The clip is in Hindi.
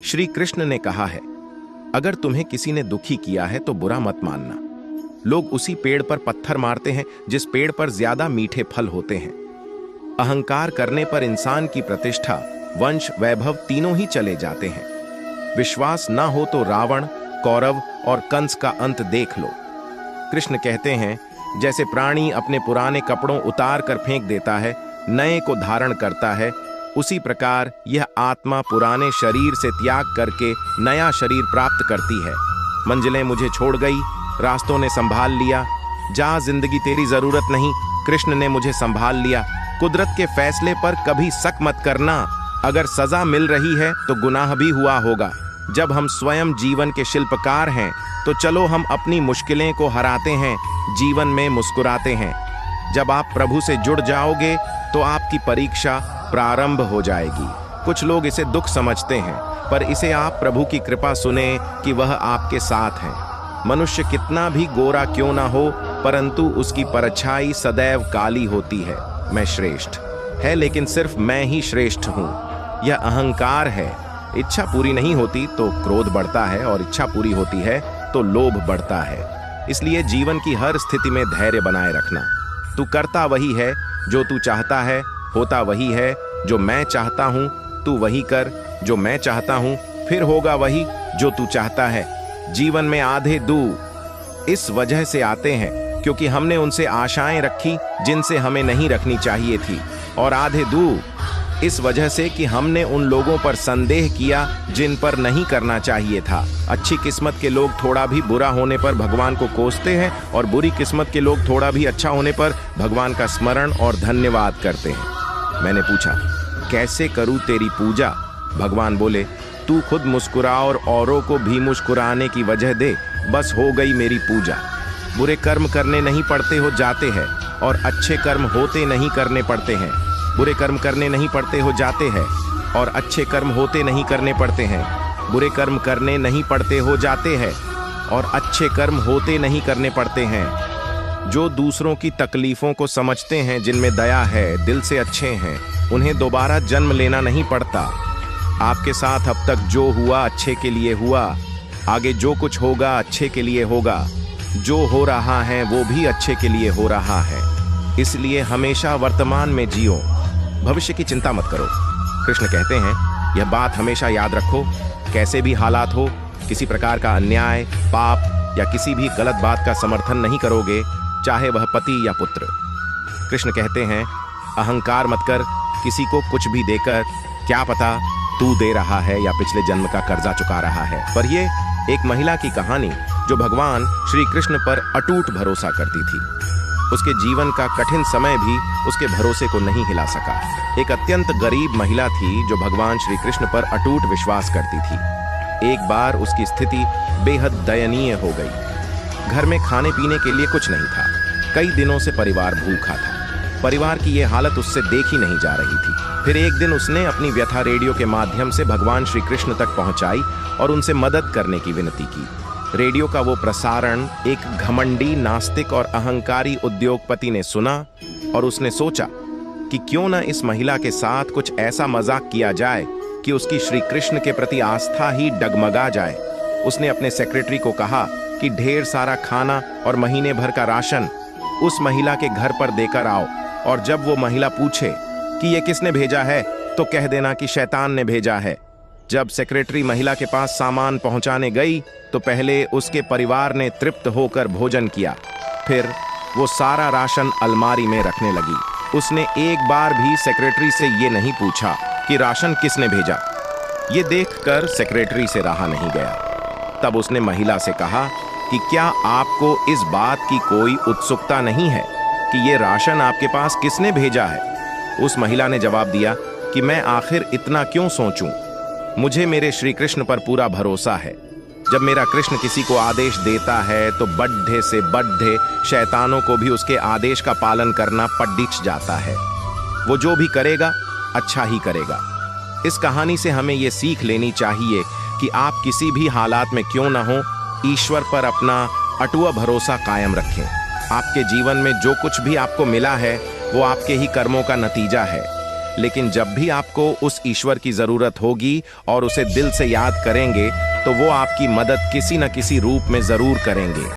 श्री कृष्ण ने कहा है, अगर तुम्हें किसी ने दुखी किया है तो बुरा मत मानना। लोग उसी पेड़ पर पत्थर मारते हैं जिस पेड़ पर ज्यादा मीठे फल होते हैं। अहंकार करने पर इंसान की प्रतिष्ठा, वंश, वैभव तीनों ही चले जाते हैं। विश्वास न हो तो रावण, कौरव और कंस का अंत देख लो। कृष्ण कहते हैं, जैसे प्राणी अपने पुराने कपड़ों उतार कर फेंक देता है, नए को धारण करता है, उसी प्रकार यह आत्मा पुराने शरीर से त्याग करके नया शरीर प्राप्त करती है। मंजिलें मुझे छोड़ गई, रास्तों ने संभाल लिया, जा जिंदगी तेरी जरूरत नहीं, कृष्ण ने मुझे संभाल लिया। कुदरत के फैसले पर कभी शक मत करना। अगर सजा मिल रही है तो गुनाह भी हुआ होगा। जब हम स्वयं जीवन के शिल्पकार हैं तो चलो हम अपनी मुश्किलें को हराते हैं, जीवन में मुस्कुराते हैं। जब आप प्रभु से जुड़ जाओगे तो आपकी परीक्षा प्रारंभ हो जाएगी। कुछ लोग इसे दुख समझते हैं, पर इसे आप प्रभु की कृपा सुने कि वह आपके साथ हैं। मनुष्य कितना भी गोरा क्यों ना हो, परंतु उसकी परछाई सदैव काली होती है। मैं श्रेष्ठ है, लेकिन सिर्फ मैं ही श्रेष्ठ हूँ, यह अहंकार है। इच्छा पूरी नहीं होती तो क्रोध बढ़ता है, और इच्छा पूरी होती है तो लोभ बढ़ता है। इसलिए जीवन की हर स्थिति में धैर्य बनाए रखना। तू करता वही है जो तू चाहता है, होता वही है जो मैं चाहता हूँ। तू वही कर जो मैं चाहता हूँ, फिर होगा वही जो तू चाहता है। जीवन में आधे दू इस वजह से आते हैं क्योंकि हमने उनसे आशाएं रखी जिनसे हमें नहीं रखनी चाहिए थी, और आधे दू इस वजह से कि हमने उन लोगों पर संदेह किया जिन पर नहीं करना चाहिए था। अच्छी किस्मत के लोग थोड़ा भी बुरा होने पर भगवान को कोसते हैं, और बुरी किस्मत के लोग थोड़ा भी अच्छा होने पर भगवान का स्मरण और धन्यवाद करते हैं। मैंने पूछा, कैसे करूं तेरी पूजा? भगवान बोले, तू खुद मुस्कुरा और औरों को भी मुस्कुराने की वजह दे, बस हो गई मेरी पूजा। बुरे कर्म करने नहीं पड़ते हो जाते हैं, और अच्छे कर्म होते नहीं करने पड़ते हैं। बुरे कर्म करने नहीं पड़ते हो जाते हैं, और अच्छे कर्म होते नहीं करने पड़ते हैं। बुरे कर्म करने नहीं पड़ते हो जाते हैं, और अच्छे कर्म होते नहीं करने पड़ते हैं। जो दूसरों की तकलीफों को समझते हैं, जिनमें दया है, दिल से अच्छे हैं, उन्हें दोबारा जन्म लेना नहीं पड़ता। आपके साथ अब तक जो हुआ अच्छे के लिए हुआ, आगे जो कुछ होगा अच्छे के लिए होगा। जो हो रहा है वो भी अच्छे के लिए हो रहा है। इसलिए हमेशा वर्तमान में जियो, भविष्य की चिंता मत करो। कृष्ण कहते हैं, यह बात हमेशा याद रखो, कैसे भी हालात हो, किसी प्रकार का अन्याय, पाप या किसी भी गलत बात का समर्थन नहीं करोगे, चाहे वह पति या पुत्र। कृष्ण कहते हैं, अहंकार मत कर, किसी को कुछ भी देकर, क्या पता तू दे रहा है या पिछले जन्म का कर्जा चुका रहा है। पर यह एक महिला की कहानी जो भगवान श्री कृष्ण पर अटूट भरोसा करती थी। उसके जीवन का कठिन समय भी उसके भरोसे को नहीं हिला सका। एक अत्यंत गरीब महिला थी जो भगवान श्री कृष्ण पर अटूट विश्वास करती थी। एक बार उसकी स्थिति बेहद दयनीय हो गई। घर में खाने पीने के लिए कुछ नहीं था। कई दिनों से परिवार भूखा था। परिवार की यह हालत उससे देखी नहीं जा रही थी। फिर एक दिन उसने अपनी व्यथा रेडियो के माध्यम से भगवान श्री कृष्ण तक पहुंचाई और उनसे मदद करने की विनती की। रेडियो का वो प्रसारण एक घमंडी, नास्तिक और अहंकारी उद्योगपति ने सुना, और उसने सोचा कि क्यों न इस महिला के साथ कुछ ऐसा मजाक किया जाए कि उसकी श्री कृष्ण के प्रति आस्था ही डगमगा जाए। उसने अपने सेक्रेटरी को कहा कि ढेर सारा खाना और महीने भर का राशन उस महिला के घर पर देकर आओ, और जब वो महिला पूछे कि ये किसने भेजा है तो कह देना कि शैतान ने भेजा है। जब सेक्रेटरी महिला के पास सामान पहुंचाने गई तो पहले उसके परिवार ने तृप्त होकर भोजन किया, फिर वो सारा राशन अलमारी में रखने लगी। उसने एक बार भी सेक्रेटरी से ये नहीं पूछा कि राशन किसने भेजा। ये देखकर सेक्रेटरी से रहा नहीं गया। तब उसने महिला से कहा कि क्या आपको इस बात की कोई उत्सुकता नहीं है कि ये राशन आपके पास किसने भेजा है? उस महिला ने जवाब दिया कि मैं आखिर इतना क्यों सोचूं? मुझे मेरे श्री कृष्ण पर पूरा भरोसा है। जब मेरा कृष्ण किसी को आदेश देता है तो बड्ढे से बड्ढे शैतानों को भी उसके आदेश का पालन करना पड्डिच जाता है। वो जो भी करेगा अच्छा ही करेगा। इस कहानी से हमें ये सीख लेनी चाहिए कि आप किसी भी हालात में क्यों ना हो, ईश्वर पर अपना अटूट भरोसा कायम रखें। आपके जीवन में जो कुछ भी आपको मिला है वो आपके ही कर्मों का नतीजा है। लेकिन जब भी आपको उस ईश्वर की जरूरत होगी और उसे दिल से याद करेंगे तो वो आपकी मदद किसी न किसी रूप में जरूर करेंगे।